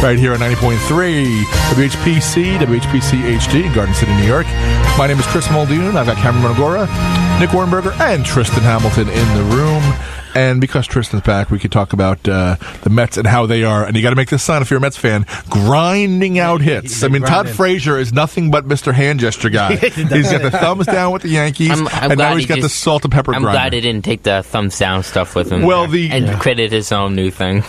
Right here on 90.3 WHPC, WHPC HD in Garden City, New York. My name is Chris Muldoon. I've got Cameron Monagora, Nick Warrenberger, and Tristan Hamilton in the room. And because Tristan's back, we could talk about the Mets and how they are, and you got to make this sign if you're a Mets fan, grinding out hits. I mean, Todd Frazier is nothing but Mr. Hand Gesture guy. He's got the thumbs down with the Yankees, and now he's got the salt and pepper grinder. I'm glad he didn't take the thumbs down stuff with him and credit his own new thing.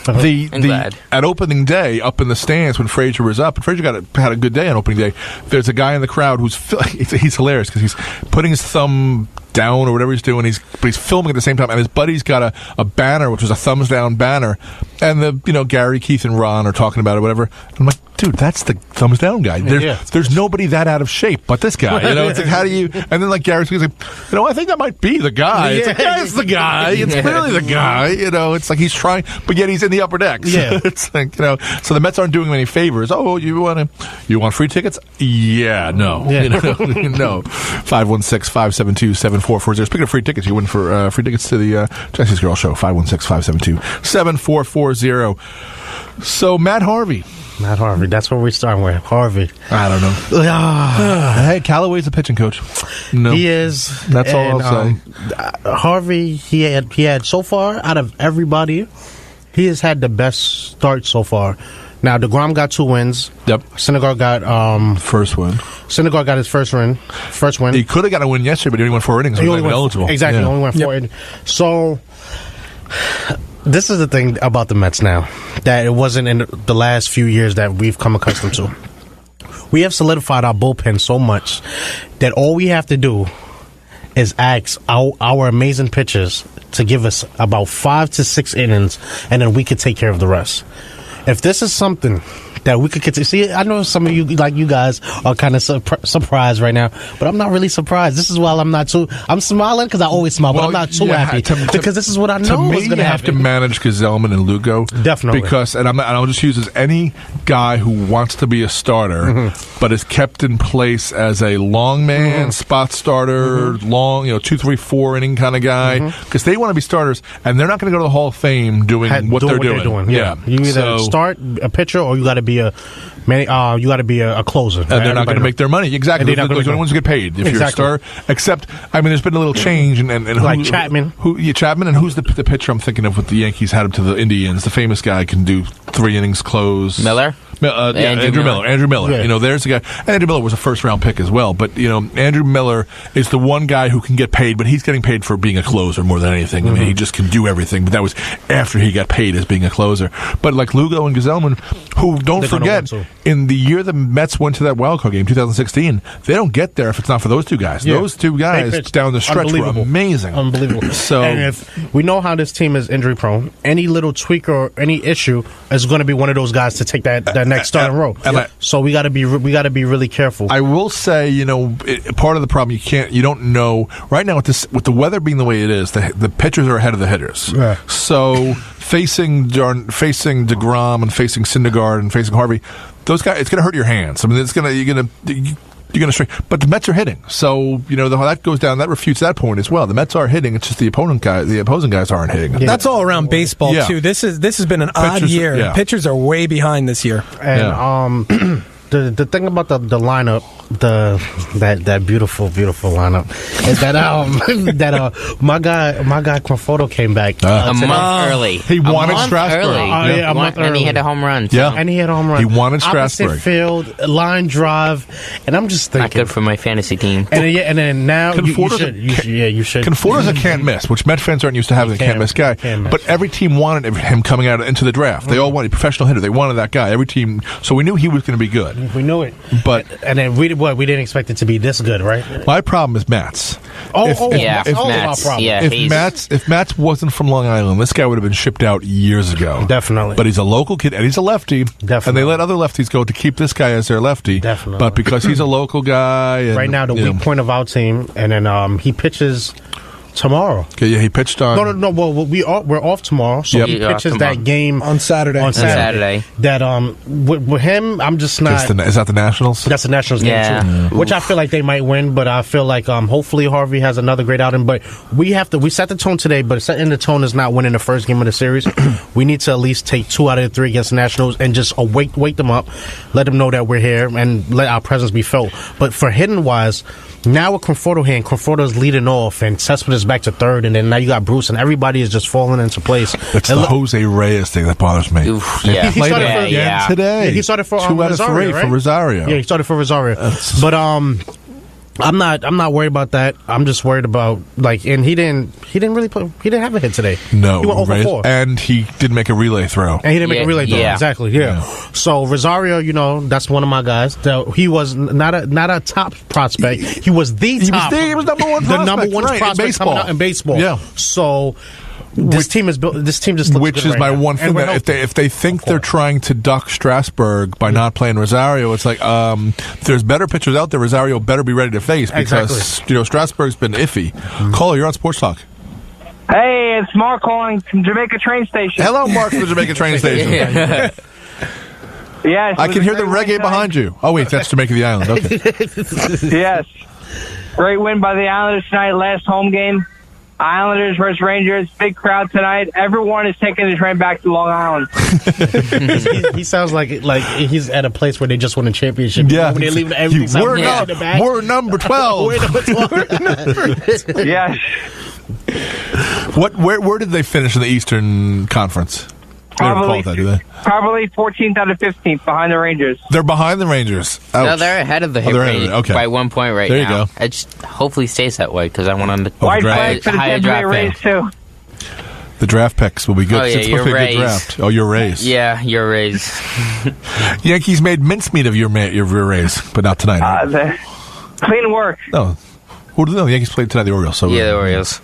At opening day, up in the stands when Frazier was up, and Frazier had a good day on opening day, there's a guy in the crowd he's hilarious because he's putting his thumb down or whatever he's doing, but he's filming at the same time, and his buddy's got a banner, which was a thumbs down banner, and Gary, Keith, and Ron are talking about it, whatever. I'm like, dude, that's the thumbs down guy. There's nobody that out of shape but this guy. It's like, how do you? And then Gary's like, I think that might be the guy. It's like, it's the guy. It's clearly the guy. It's like he's trying, but yet he's in the upper decks. Yeah. It's like, so the Mets aren't doing him any favors. Oh, you want free tickets? Yeah, no. Yeah. No. 516-572-7440. Speaking of free tickets, you win for free tickets to the Jesse's Girl Show. 516-572-7440. So Matt Harvey, that's where we start with. Harvey. I don't know. Hey, Callaway's a pitching coach. No, he is. That's all I'll say. Harvey, he had so far out of everybody, he has had the best start so far. Now, DeGrom got 2 wins. Yep. Syndergaard got first win. Syndergaard got his first win. He could have got a win yesterday, but he only won 4 innings. He only went eligible. Exactly. He only went 4 innings. So this is the thing about the Mets now that it wasn't in the last few years that we've come accustomed to. We have solidified our bullpen so much that all we have to do is ask our amazing pitchers to give us about 5 to 6 innings, and then we could take care of the rest. If this is something that we could continue, see, I know some of you, like you guys, are kind of surprised right now, but I'm not really surprised. This is why I'm smiling because I always smile, but I'm not too happy because this is what I know is going to happen. You have to manage Gesellman and Lugo. Definitely. Because, and I'll just use as any guy who wants to be a starter, but is kept in place as a long man, spot starter, long, 2, 3, 4 inning kind of guy, because they want to be starters, and they're not going to go to the Hall of Fame doing what they're doing. Yeah. You either start a pitcher or you got to be a closer, and they're not going to make their money. Exactly, those are the ones who get paid if you're a star. Except, there's been a little change, and like Chapman, Chapman, and who's the pitcher I'm thinking of with the Yankees had him to the Indians? The famous guy can do 3 innings, close. Miller. Andrew Miller. Yeah. There's a guy. Andrew Miller was a first-round pick as well, but Andrew Miller is the one guy who can get paid, but he's getting paid for being a closer more than anything. He just can do everything. But that was after he got paid as being a closer. But like Lugo and Gesellman, who don't forget, in the year the Mets went to that wild card game, 2016, they don't get there if it's not for those 2 guys. Yeah. Those 2 guys down the stretch were amazing. Unbelievable. And if we know how this team is injury-prone, any little tweak or any issue is going to be one of those guys to take that next starting role. So we got to be really careful. I will say, part of the problem you don't know right now with the weather being the way it is. The pitchers are ahead of the hitters. Yeah. So facing DeGrom and facing Syndergaard and facing Harvey, those guys, it's going to hurt your hands. You're going to strike. But the Mets are hitting. So, how that goes down, that refutes that point as well. The Mets are hitting. It's just the opposing guys aren't hitting. Yeah. That's all around baseball, too. This has been an odd year. Yeah. Pitchers are way behind this year. And the thing about the lineup, that beautiful lineup, is that my guy Conforto came back a month early. He wanted Strasburg. A month early. And he had a home run. Yeah, and he had a home run. He wanted Strasburg. Opposite field, line drive, and I'm just thinking, not good for my fantasy team. And then now you should. Conforto's a can't miss, which Met fans aren't used to having a can't miss guy. But every team wanted him coming out into the draft. They all wanted a professional hitter. They wanted that guy. Every team, so we knew he was going to be good. We knew it, but then we didn't expect it to be this good, right? My problem is Mats. If Mats wasn't from Long Island, this guy would have been shipped out years ago. Definitely. But he's a local kid, and he's a lefty. Definitely. And they let other lefties go to keep this guy as their lefty. Definitely. But because he's a local guy. And, right now, the weak point of our team, and then he pitches Tomorrow. Okay, yeah, he pitched on. No. Well, we're off tomorrow, so he pitches that game on Saturday. That with him, I'm just not. Is that the Nationals? That's the Nationals game too, which I feel like they might win. But I feel like hopefully Harvey has another great outing. But we set the tone today. But setting the tone is not winning the first game of the series. We need to at least take 2 out of the 3 against the Nationals and just wake them up, let them know that we're here, and let our presence be felt. But for hitting wise. Now with Conforto here, and Conforto's leading off, and Cespedes back to third, and then now you got Bruce, and everybody is just falling into place. It's the Jose Reyes thing that bothers me. Oof, he played again today. Yeah, he started for 2 out of 3 right? for Rosario. Yeah, he started for Rosario. But I'm not worried about that. I'm just worried about and he didn't have a hit today. No, he went over 4. And he didn't make a relay throw. And he didn't make a relay throw. Exactly. Yeah. So Rosario, that's one of my guys. He was not a top prospect. He was the top. He was number one. The number one prospect coming out in baseball. Yeah. So. This team is built. This team just looks which good is right my now. one thing that if they think they're trying to duck Strasburg by not playing Rosario, it's like there's better pitchers out there. Rosario better be ready to face because Strasburg's been iffy. Caller, you're on Sports Talk. Hey, it's Mark calling from Jamaica train station. Hello, Mark from the Jamaica train station. Yes, I can hear the reggae behind you. Oh wait, that's Jamaica the Island. Okay. Yes, great win by the Islanders tonight. Last home game. Islanders versus Rangers, big crowd tonight. Everyone is taking the train back to Long Island. he sounds like he's at a place where they just won a championship. Yeah, when they leave everything. We're number 12. We're number 12. Yes. Where did they finish in the Eastern Conference? Probably, that, do they? Probably 14th out of 15th behind the Rangers. They're behind the Rangers. Ouch. No, they're ahead of the hit rate by 1 point right now. There you go. It hopefully stays that way because I want them to White flag for the Tampa Bay Rays too. The draft picks will be good. Oh, yeah, it's supposed to be a good draft. Oh, your Rays. Yeah, your Rays. Yankees made mincemeat of your Rays, but not tonight. Right? Clean work. No. Who do they know? The Yankees played tonight, the Orioles. So the Orioles.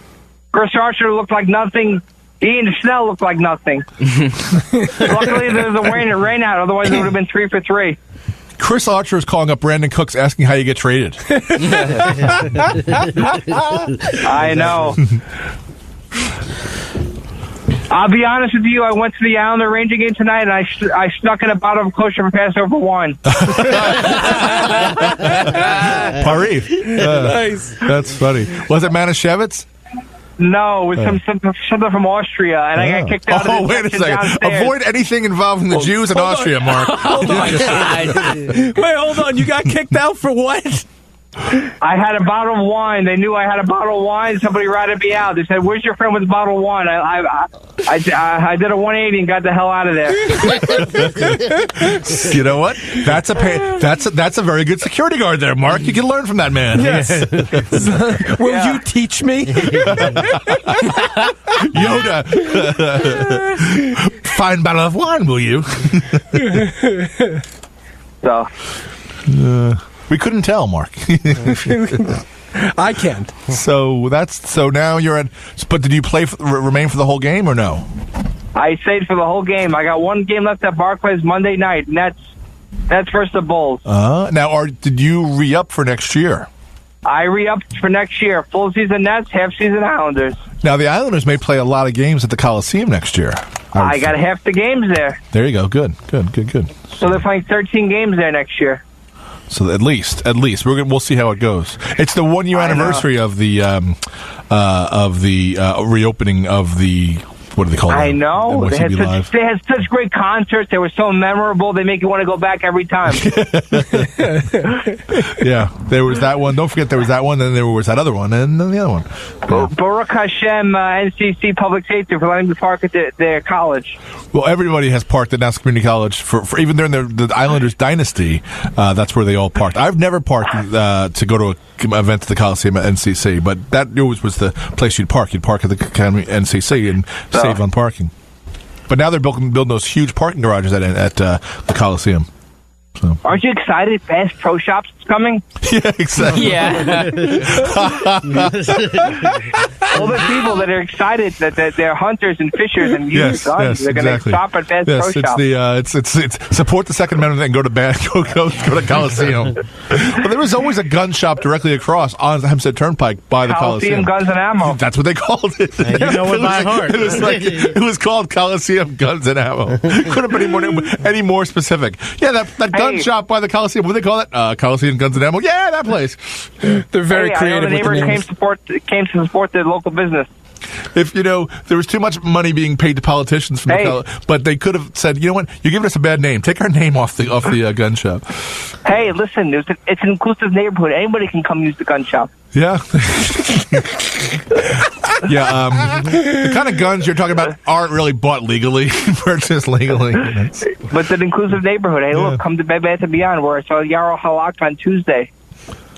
Chris Archer looked like nothing. Ian Snell looked like nothing. Luckily, there was a rain out. Otherwise, it would have been 3 for 3. Chris Archer is calling up Brandon Cooks asking how you get traded. I know. I'll be honest with you. I went to the Islander Ranger game tonight, and I snuck in a bottle of kosher and Passover wine. Parif. Nice. That's funny. Was it Manischewitz? No, it was something from Austria, and I got kicked out. Oh, wait a second! Downstairs. Avoid anything involving the Jews in Austria, Mark. Hold on. Wait, hold on. You got kicked out for what? I had a bottle of wine. They knew I had a bottle of wine. Somebody ratted me out. They said, "Where's your friend with the bottle of wine?" I did a 180 and got the hell out of there. You know what? That's a very good security guard there, Mark. You can learn from that man. Yes. Will you teach me? Yoda. Fine bottle of wine, will you? So. We couldn't tell, Mark. I can't. So now you're at. But did you remain for the whole game or no? I stayed for the whole game. I got one game left at Barclays Monday night, and that's versus the Bulls. Now, did you re-up for next year? I re-upped for next year. Full season Nets, half season Islanders. Now the Islanders may play a lot of games at the Coliseum next year. I got half the games there. There you go. Good. So they're playing 13 games there next year. So at least we'll see how it goes. It's the 1 year anniversary of the reopening of the. What do they call it? I know. They had such great concerts. They were so memorable. They make you want to go back every time. Yeah, there was that one. Don't forget there was that one. Then there was that other one, and then the other one. Yeah. Baruch Hashem, NCC Public Safety for letting me park at their college. Well, everybody has parked at Nassau Community College for even during the Islanders dynasty. That's where they all parked. I've never parked to go to an event at the Coliseum at NCC, but that always was the place you'd park. You'd park at the NCC and save on parking. But now they're building those huge parking garages at the Coliseum. So. Aren't you excited? Bass Pro Shops is coming. Yeah, exactly. Yeah. All the people that are excited that they're hunters and fishers and use guns, they're going to stop at Bass Pro Shops. It's support the Second Amendment and go to Coliseum. Well, there was always a gun shop directly across on the Hempstead Turnpike by the Coliseum. Guns and Ammo. That's what they called it. And you know it by heart. It was called Coliseum Guns and Ammo. Couldn't be any more specific. Yeah, that gun shop by the Coliseum. What do they call it? Coliseum Guns and Ammo. Yeah, that place. They're very creative. The neighbors came to support the local business. If there was too much money being paid to politicians from but they could have said, you know what, you're giving us a bad name. Take our name off the gun shop. Hey, listen, it's an inclusive neighborhood. Anybody can come use the gun shop. Yeah. Yeah. The kind of guns you're talking about aren't really bought legally, purchased legally. But it's an inclusive neighborhood. Hey, look, come to Bed Bath & Beyond, where I saw Yarrow Halak on Tuesday.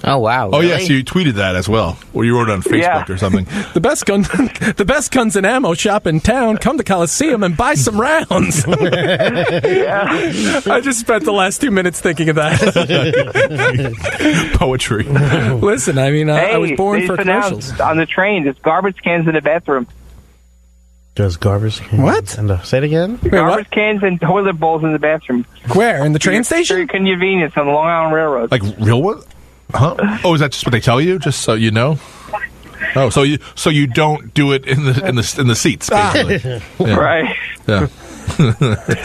Oh wow! Oh really? Yes, you tweeted that as well, or you wrote it on Facebook or something. The best guns and ammo shop in town. Come to Coliseum and buy some rounds. I just spent the last 2 minutes thinking of that. Poetry. Listen, I mean, I was born for commercials. On the train, there's garbage cans in the bathroom. There's garbage cans? What? Say it again? Garbage cans and toilet bowls in the bathroom. Where? In the train station? For your convenience on the Long Island Railroad. Like real one? Huh? Oh, is that just what they tell you? Just so you know? Oh, so you don't do it in the seats, basically. Yeah. Right. Yeah.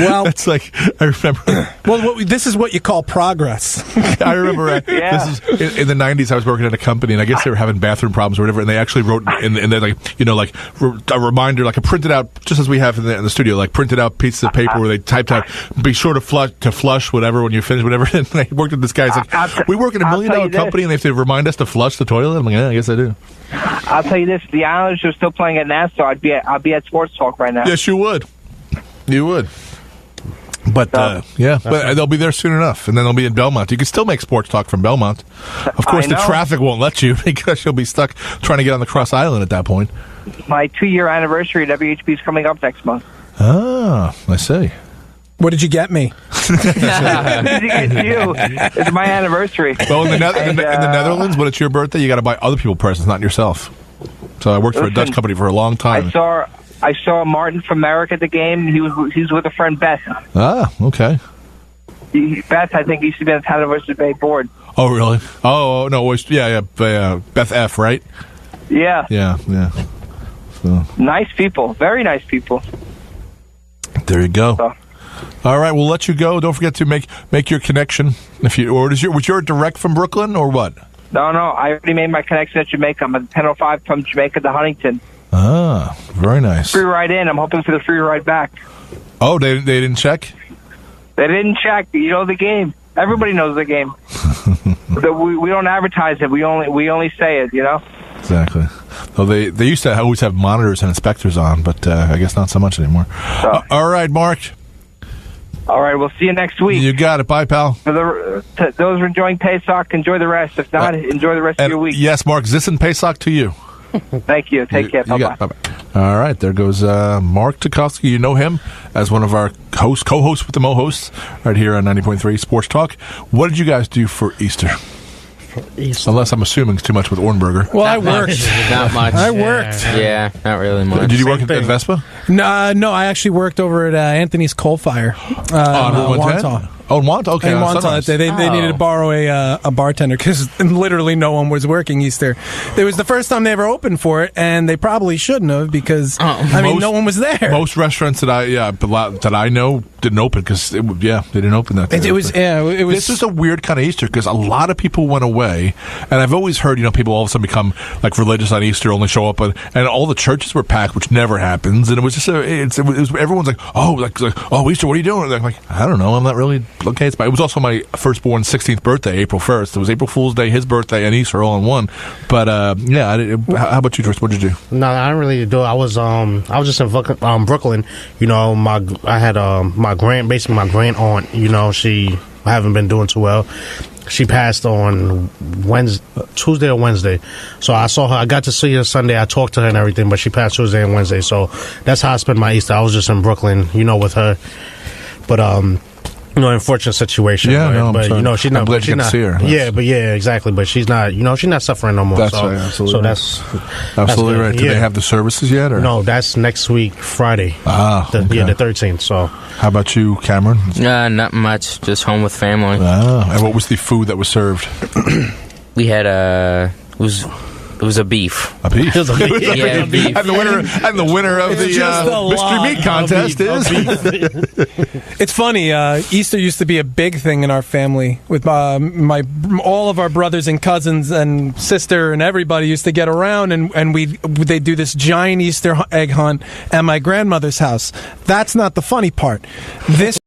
Well, it's like I remember. Well, this is what you call progress. I remember this is in the '90s. I was working at a company, and I guess they were having bathroom problems or whatever. And they actually wrote in they're like a reminder, like a printed out, just as we have in the studio, like printed out pieces of paper where they typed out, "Be sure to flush whatever when you finish whatever." And they worked with this guy. He's like, "We work in $1 million company, and they have to remind us to flush the toilet." I'm like, "Yeah, I guess I do." I'll tell you this: if the Islanders are still playing at Nassau, I'd be at Sports Talk right now. Yes, you would. You would. But, but they'll be there soon enough, and then they'll be in Belmont. You can still make sports talk from Belmont. Of course, the traffic won't let you because you'll be stuck trying to get on the Cross Island at that point. My 2-year anniversary at WHP is coming up next month. Ah, I see. What did you get me? It's my anniversary. Well, in the Netherlands, when it's your birthday, you got to buy other people presents, not yourself. So I worked for a Dutch company for a long time. I saw Martin from Merrick at the game. He was with a friend, Beth. Ah, okay. Beth, I think, used to be on the Town of Oyster Bay board. Oh, really? Oh, no, Beth F., right? Yeah. Yeah. So. Nice people. Very nice people. There you go. So. All right, we'll let you go. Don't forget to make your connection. Was your direct from Brooklyn or what? No, I already made my connection at Jamaica. I'm at 10:05 from Jamaica to Huntington. Ah, very nice. Free ride in. I'm hoping for the free ride back. Oh, they didn't check? They didn't check. You know the game. Everybody knows the game. we don't advertise it. We only say it, you know? Exactly. Well, they used to always have monitors and inspectors on, but I guess not so much anymore. So. All right, Mark. All right, we'll see you next week. You got it. Bye, pal. For those who are enjoying Pesach, enjoy the rest. If not, enjoy the rest of your week. Yes, Mark, Zissin Pesach to you. Thank you. Take care. Bye-bye. All right, there goes Mark Tukowski. You know him as one of our co-hosts with the Mo hosts right here on 90.3 Sports Talk. What did you guys do for Easter? Unless I'm assuming it's too much with Ornberger. Well, I worked. Not much. I worked. Yeah, not really much. Did you work at Vespa? No, I actually worked over at Anthony's Coal Fire. On Wantagh? Oh, in Wantagh? Okay. In Wantagh. They needed to borrow a bartender because literally no one was working Easter. It was the first time they ever opened for it, and they probably shouldn't have because, no one was there. Most restaurants that I know didn't open because, they didn't open that day. It was. This is a weird kind of Easter because a lot of people went away, and I've always heard, people all of a sudden become like religious on Easter, only show up, and all the churches were packed, which never happens, and it was just everyone's like, oh, Easter, what are you doing? And they're like, I don't know, I'm not really. Okay, it was also my firstborn's 16th birthday, April 1st. It was April Fool's Day, his birthday, and Easter all in one. But how about you, Tris? What did you do? No, I didn't really do it. I was just in Brooklyn. I had my grand aunt. She haven't been doing too well. She passed on Tuesday or Wednesday. So I saw her. I got to see her Sunday. I talked to her and everything, but she passed Tuesday and Wednesday. So that's how I spent my Easter. I was just in Brooklyn, with her. But unfortunate situation. Yeah, but I'm she's not. I'm glad you get to see her. Yeah, exactly. But she's not. she's not suffering no more. That's right. Absolutely. So that's absolutely right. Do they have the services yet? Or? No, that's next week, Friday. Okay. The 13th. So, how about you, Cameron? Not much. Just home with family. And what was the food that was served? We had it was a beef. A beef? Yeah, beef. And the winner of the mystery meat contest is... It's funny. Easter used to be a big thing in our family. With all of our brothers and cousins and sister and everybody used to get around, and they'd do this giant Easter egg hunt at my grandmother's house. That's not the funny part. This